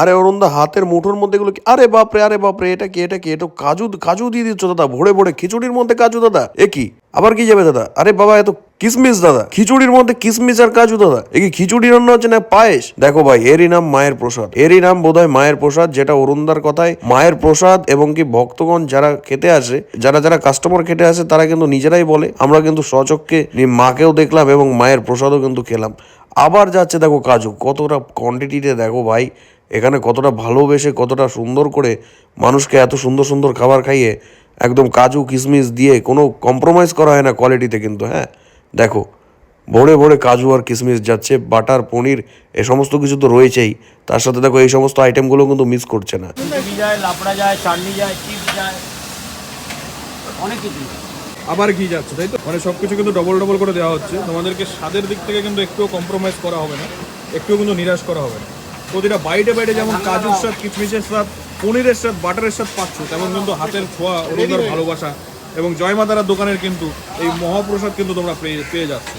আরে অরুণদা হাতের মুঠোর মধ্যে এগুলো কি? আরে বাপরে, এটা কি? এটা কাজু কাজু দিয়ে দিচ্ছ দাদা, ভরে ভরে খিচুড়ির মধ্যে কাজু দাদা, এ কি? আবার কি যাবে দাদা? আরে বাবা, এত কিসমিস দাদা, খিচুড়ির মধ্যে কিসমিস আর কাজু দাদা, এ কি খিচুড়ি রান্না হচ্ছে না পায়েস? দেখো ভাই, এরই নাম মায়ের প্রসাদ, এরই নাম বোধহয় মায়ের প্রসাদ, যেটা অরুণদার কথায় মায়ের প্রসাদ। এবং কি ভক্তগণ যারা খেতে আসে, যারা কাস্টমার খেতে আসে, তারা কিন্তু নিজেরাই বলে, আমরা কিন্তু স্বচক্ষে মাকেও দেখলাম এবং মায়ের প্রসাদও কিন্তু খেলাম। আবার যাচ্ছে দেখো কাজু, কতটা কোয়ান্টিটিতে দেখো ভাই, এখানে কতটা ভালোবেসে, কতটা সুন্দর করে মানুষকে এত সুন্দর সুন্দর খাবার খাইয়ে, একদম কাজু কিশমিশ দিয়ে কোনো কম্প্রোমাইজ করা হয় না কোয়ালিটিতে কিন্তু। হ্যাঁ দেখো, ভরে ভরে কাজু আর কিশমিশ যাচ্ছে, বাটার পনির এ সমস্ত কিছু তো রয়েছেই, তার সাথে দেখো এই সমস্ত আইটেমগুলো কিন্তু মিস করছে না। যায়, লাপড়া যায়, চাটনি যায়, চিপস যায়, অনেক কিছু। আবার ঘি যাচ্ছে, তাই তো? মানে সব কিছু কিন্তু ডবল ডবল করে দেওয়া হচ্ছে, তোমাদেরকে স্বাদের দিক থেকে কিন্তু একটুও কম্প্রোমাইজ করা হবে না, একটুও কিন্তু নিরাশ করা হবে না। প্রতিটা বাইটে বাইটে যেমন কাজুর স্বাদ, কিশমিশের স্বাদ, পনিরের স্বাদ, বাটারের স্বাদ পাচ্ছ, তেমন কিন্তু হাতের ছোঁয়া, অরুণদার ভালোবাসা এবং জয়মাতারার দোকানের কিন্তু এই মহাপ্রসাদ কিন্তু তোমরা পেয়ে যাচ্ছ।